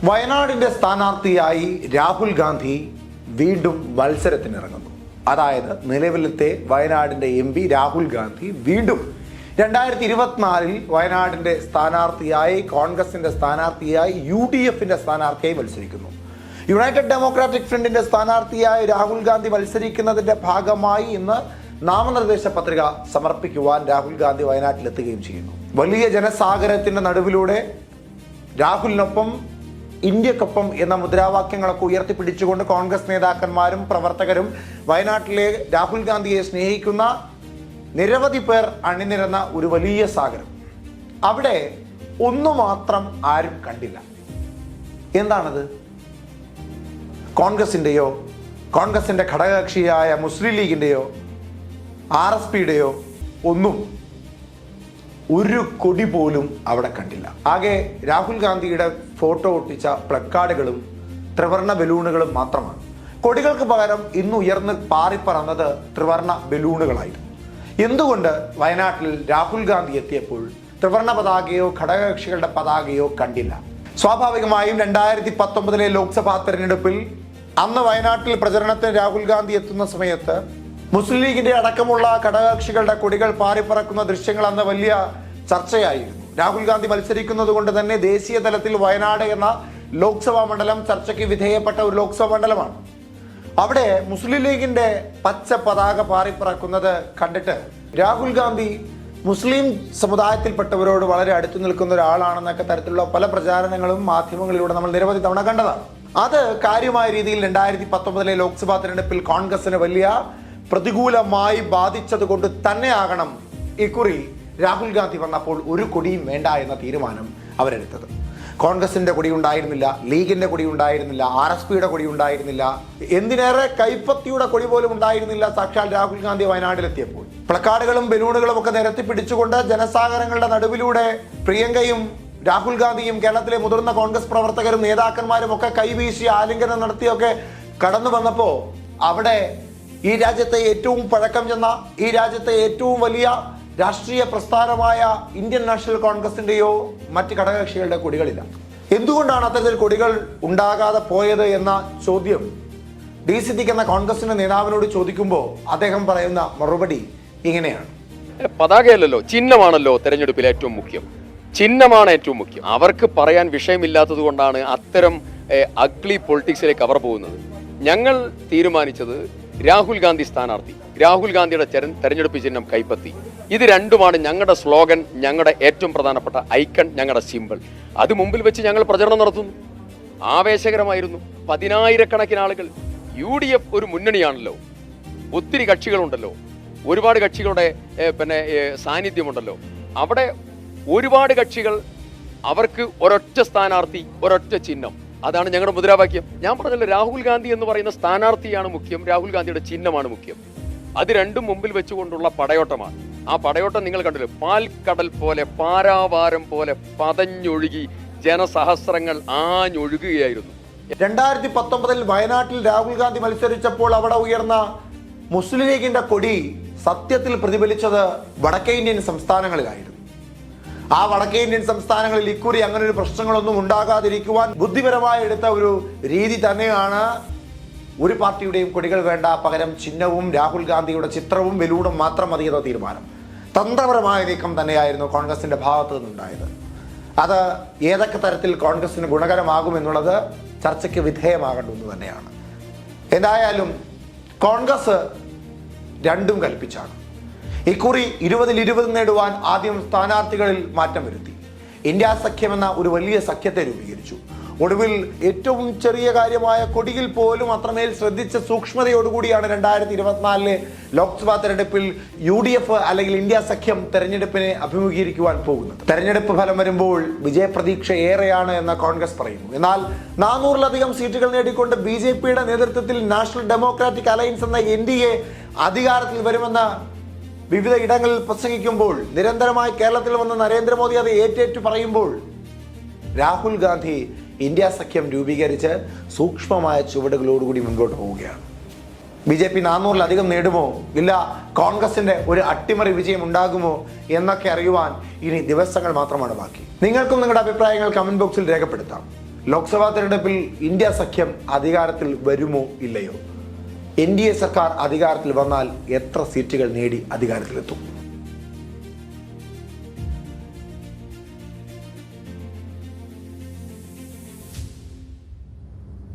വയനാടിന്റെ സ്ഥാനാർത്ഥിയായി രാഹുൽ ഗാന്ധി വീണ്ടും മത്സരത്തിനിറങ്ങുന്നു. അതായത് നിലവിലത്തെ വയനാടിന്റെ MP രാഹുൽ ഗാന്ധി വീണ്ടും 2024 വയനാടിന്റെ സ്ഥാനാർത്ഥിയായി, കോൺഗ്രസിന്റെ സ്ഥാനാർത്ഥിയായി, UDFന്റെ സ്ഥാനാർത്ഥിയായി മത്സരിക്കുന്നു. യുണൈറ്റഡ് ഡെമോക്രാറ്റിക് ഫ്രണ്ടിന്റെ സ്ഥാനാർത്ഥിയായി രാഹുൽ ഗാന്ധി മത്സരിക്കുന്നതിന്റെ ഭാഗമായി ഇന്ന് നാമനിർദ്ദേശ പത്രിക സമർപ്പിക്കുവാൻ രാഹുൽ ഗാന്ധി വയനാട്ടിലെത്തുകയും ചെയ്യുന്നു. വലിയ ജനസാഗരത്തിന്റെ നടുവിലൂടെ രാഹുലിനൊപ്പം ഇന്ത്യക്കൊപ്പം എന്ന മുദ്രാവാക്യങ്ങളൊക്കെ ഉയർത്തിപ്പിടിച്ചുകൊണ്ട് കോൺഗ്രസ് നേതാക്കന്മാരും പ്രവർത്തകരും വയനാട്ടിലെ രാഹുൽ ഗാന്ധിയെ സ്നേഹിക്കുന്ന നിരവധി പേർ അണിനിരന്ന ഒരു വലിയ സാഗരം. അവിടെ ഒന്നു മാത്രം ആരും കണ്ടില്ല. എന്താണത്? കോൺഗ്രസിൻ്റെയോ കോൺഗ്രസിൻ്റെ ഘടകകക്ഷിയായ മുസ്ലിം ലീഗിൻ്റെയോ RSPയുടെയോ ഒന്നും ഒരു കൊടി പോലും അവിടെ കണ്ടില്ല. ആകെ രാഹുൽ ഗാന്ധിയുടെ ഫോട്ടോ ഒട്ടിച്ച പ്ലക്കാർഡുകളും ത്രിവർണ്ണ ബലൂണുകളും മാത്രമാണ്. കൊടികൾക്ക് പകരം ഇന്ന് ഉയർന്ന് പാറിപ്പറന്നത് ത്രിവർണ്ണ ബലൂണുകളായിരുന്നു. എന്തുകൊണ്ട് വയനാട്ടിൽ രാഹുൽ ഗാന്ധി എത്തിയപ്പോൾ ത്രിവർണ്ണ പതാകയോ ഘടകകക്ഷികളുടെ പതാകയോ കണ്ടില്ല? സ്വാഭാവികമായും 2019 ലോക്സഭാ തെരഞ്ഞെടുപ്പിൽ അന്ന് വയനാട്ടിൽ പ്രചരണത്തിന് രാഹുൽ ഗാന്ധി എത്തുന്ന സമയത്ത് മുസ്ലിം ലീഗിന്റെ അടക്കമുള്ള ഘടകകക്ഷികളുടെ കൊടികൾ പാറിപ്പറക്കുന്ന ദൃശ്യങ്ങൾ അന്ന് വലിയ ചർച്ചയായിരുന്നു. രാഹുൽ ഗാന്ധി മത്സരിക്കുന്നത് കൊണ്ട് തന്നെ ദേശീയ തലത്തിൽ വയനാട് എന്ന ലോക്സഭാ മണ്ഡലം ചർച്ചയ്ക്ക് വിധേയപ്പെട്ട ഒരു ലോക്സഭാ മണ്ഡലമാണ്. അവിടെ മുസ്ലിം ലീഗിന്റെ പച്ച പതാക പാറിപ്പറക്കുന്നത് കണ്ടിട്ട് രാഹുൽ ഗാന്ധി മുസ്ലിം സമുദായത്തിൽപ്പെട്ടവരോട് വളരെ അടുത്തു നിൽക്കുന്ന ഒരാളാണെന്നൊക്കെ തരത്തിലുള്ള പല പ്രചാരണങ്ങളും മാധ്യമങ്ങളിലൂടെ നമ്മൾ നിരവധി തവണ കണ്ടതാണ്. അത് കാര്യമായ രീതിയിൽ 2019 ലോക്സഭാ തെരഞ്ഞെടുപ്പിൽ കോൺഗ്രസിന് വലിയ പ്രതികൂലമായി ബാധിച്ചത് കൊണ്ട് തന്നെയാകണം ഇക്കുറി രാഹുൽ ഗാന്ധി വന്നപ്പോൾ ഒരു കൊടിയും വേണ്ട എന്ന തീരുമാനം അവരെടുത്തത്. കോൺഗ്രസിന്റെ കൊടി ഉണ്ടായിരുന്നില്ല, ലീഗിന്റെ കൊടി ഉണ്ടായിരുന്നില്ല, RSPയുടെ കൊടി ഉണ്ടായിരുന്നില്ല, എന്തിനേറെ കൈപ്പത്തിയുടെ കൊടി പോലും ഉണ്ടായിരുന്നില്ല സാക്ഷാൽ രാഹുൽ ഗാന്ധി വയനാട്ടിലെത്തിയപ്പോൾ. പ്ലക്കാർഡുകളും ബലൂണുകളും ഒക്കെ നിരത്തി പിടിച്ചുകൊണ്ട് ജനസാഗരങ്ങളുടെ നടുവിലൂടെ പ്രിയങ്കയും രാഹുൽ ഗാന്ധിയും കേരളത്തിലെ മുതിർന്ന കോൺഗ്രസ് പ്രവർത്തകരും നേതാക്കന്മാരും ഒക്കെ കൈവീശി ആലിംഗനം നടത്തിയൊക്കെ കടന്നു വന്നപ്പോൾ അവിടെ ഈ രാജ്യത്തെ ഏറ്റവും പഴക്കം ചെന്ന, ഈ രാജ്യത്തെ ഏറ്റവും വലിയ രാഷ്ട്രീയ പ്രസ്ഥാനമായ ഇന്ത്യൻ നാഷണൽ കോൺഗ്രസിന്റെയോ മറ്റ് ഘടകകക്ഷികളുടെ കൊടികളില്ല. എന്തുകൊണ്ടാണ് അത്തരത്തിൽ കൊടികൾ ഉണ്ടാകാതെ പോയത് എന്ന ചോദ്യം DCT എന്ന കോൺഗ്രസിന്റെ നേതാവിനോട് ചോദിക്കുമ്പോൾ അദ്ദേഹം പറയുന്ന മറുപടി ഇങ്ങനെയാണ്: പതാകയല്ലല്ലോ, ചിഹ്നമാണല്ലോ തെരഞ്ഞെടുപ്പിൽ ഏറ്റവും മുഖ്യം. ചിഹ്നമാണ് ഏറ്റവും മുഖ്യം. അവർക്ക് പറയാൻ വിഷയമില്ലാത്തത് കൊണ്ടാണ് അത്തരം അഗ്ലി പൊളിറ്റിക്സിലേക്ക് അവർ പോകുന്നത്. ഞങ്ങൾ തീരുമാനിച്ചത് രാഹുൽ ഗാന്ധി സ്ഥാനാർത്ഥി, രാഹുൽ ഗാന്ധിയുടെ തെരഞ്ഞെടുപ്പ് ചിഹ്നം കൈപ്പത്തി. ഇത് രണ്ടുമാണ് ഞങ്ങളുടെ സ്ലോഗൻ, ഞങ്ങളുടെ ഏറ്റവും പ്രധാനപ്പെട്ട ഐക്കൺ, ഞങ്ങളുടെ സിമ്പിൾ. അത് മുമ്പിൽ വെച്ച് ഞങ്ങൾ പ്രചരണം നടത്തുന്നു. ആവേശകരമായിരുന്നു. 10,000-കണക്കിന് ആളുകൾ. UDF ഒരു മുന്നണിയാണല്ലോ, ഒത്തിരി കക്ഷികളുണ്ടല്ലോ, ഒരുപാട് കക്ഷികളുടെ സാന്നിധ്യമുണ്ടല്ലോ. അവിടെ ഒരുപാട് കക്ഷികൾ, അവർക്ക് ഒരൊറ്റ സ്ഥാനാർത്ഥി, ഒരൊറ്റ ചിഹ്നം. അതാണ് ഞങ്ങളുടെ മുദ്രാവാക്യം. ഞാൻ പറഞ്ഞല്ലോ, രാഹുൽ ഗാന്ധി എന്ന് പറയുന്ന സ്ഥാനാർത്ഥിയാണ് മുഖ്യം, രാഹുൽ ഗാന്ധിയുടെ ചിഹ്നമാണ് മുഖ്യം. അത് രണ്ടും മുമ്പിൽ വെച്ചുകൊണ്ടുള്ള പടയോട്ടമാണ്. ആ പടയോട്ടം നിങ്ങൾ കണ്ടല്ലോ. പാൽക്കടൽ പോലെ, പാരാവാരം പോലെ പതഞ്ഞൊഴുകി ജനസഹസ്രങ്ങൾ ആഞ്ഞൊഴുകുകയായിരുന്നു. 2019 വയനാട്ടിൽ രാഹുൽ ഗാന്ധി മത്സരിച്ചപ്പോൾ അവിടെ ഉയർന്ന മുസ്ലിം ലീഗിന്റെ കൊടി സത്യത്തിൽ പ്രതിഫലിച്ചത് വടക്കേ ഇന്ത്യൻ സംസ്ഥാനങ്ങളിലായിരുന്നു. ആ വടക്കേ ഇന്ത്യൻ സംസ്ഥാനങ്ങളിൽ ഇക്കുറി അങ്ങനെ ഒരു പ്രശ്നങ്ങളൊന്നും ഉണ്ടാകാതിരിക്കുവാൻ ബുദ്ധിപരമായി എടുത്ത ഒരു രീതി തന്നെയാണ് ഒരു പാർട്ടിയുടെയും കൊടികൾ വേണ്ട, പകരം ചിഹ്നവും രാഹുൽ ഗാന്ധിയുടെ ചിത്രവും ബലൂണും മാത്രം മതി എന്ന തീരുമാനം. തന്ത്രപരമായ നീക്കം തന്നെയായിരുന്നു കോൺഗ്രസിന്റെ ഭാഗത്തു നിന്നുണ്ടായത്. അത് ഏതൊക്കെ തരത്തിൽ കോൺഗ്രസിന് ഗുണകരമാകുമെന്നുള്ളത് ചർച്ചയ്ക്ക് വിധേയമാകേണ്ടതെന്ന് തന്നെയാണ്. എന്തായാലും കോൺഗ്രസ് രണ്ടും കൽപ്പിച്ചാണ്. ഇക്കുറി 20-20 നേടുവാൻ ആദ്യം സ്ഥാനാർത്ഥികളിൽ മാറ്റം വരുത്തി. ഇന്ത്യ സഖ്യം എന്ന ഒരു വലിയ സഖ്യത്തെ രൂപീകരിച്ചു. ഒടുവിൽ ഏറ്റവും ചെറിയ കാര്യമായ കൊടിയിൽ പോലും അത്രമേൽ ശ്രദ്ധിച്ച സൂക്ഷ്മതയോടുകൂടിയാണ് 2024 ലോക്സഭാ തെരഞ്ഞെടുപ്പിൽ UDF അല്ലെങ്കിൽ ഇന്ത്യ സഖ്യം തെരഞ്ഞെടുപ്പിനെ അഭിമുഖീകരിക്കുവാൻ പോകുന്നത്. തെരഞ്ഞെടുപ്പ് ഫലം വരുമ്പോൾ വിജയപ്രതീക്ഷ ഏറെയാണ് എന്ന് കോൺഗ്രസ് പറയുന്നു. എന്നാൽ 400-ലധികം സീറ്റുകൾ നേടിക്കൊണ്ട് BJPയുടെ നേതൃത്വത്തിൽ നാഷണൽ ഡെമോക്രാറ്റിക് അലയൻസ് എന്ന NDA അധികാരത്തിൽ വരുമെന്ന് വിവിധ ഇടങ്ങളിൽ പ്രസംഗിക്കുമ്പോൾ, നിരന്തരമായി കേരളത്തിൽ വന്ന് നരേന്ദ്രമോദി അത് ഏറ്റേറ്റു പറയുമ്പോൾ, രാഹുൽ ഗാന്ധി ഇന്ത്യ സഖ്യം രൂപീകരിച്ച് സൂക്ഷ്മമായ ചുവടുകളോടുകൂടി മുൻപോട്ട് പോവുകയാണ്. BJP 400-ലധികം നേടുമോ, ഇല്ല കോൺഗ്രസിന്റെ ഒരു അട്ടിമറി വിജയം ഉണ്ടാകുമോ എന്നൊക്കെ അറിയുവാൻ ഇനി ദിവസങ്ങൾ മാത്രമാണ് ബാക്കി. നിങ്ങൾക്കും നിങ്ങളുടെ അഭിപ്രായങ്ങൾ കമന്റ് ബോക്സിൽ രേഖപ്പെടുത്താം. ലോക്സഭാ തെരഞ്ഞെടുപ്പിൽ ഇന്ത്യ സഖ്യം അധികാരത്തിൽ വരുമോ ഇല്ലയോ? NDA സർക്കാർ അധികാരത്തിൽ വന്നാൽ എത്ര സീറ്റുകൾ നേടി അധികാരത്തിലെത്തും?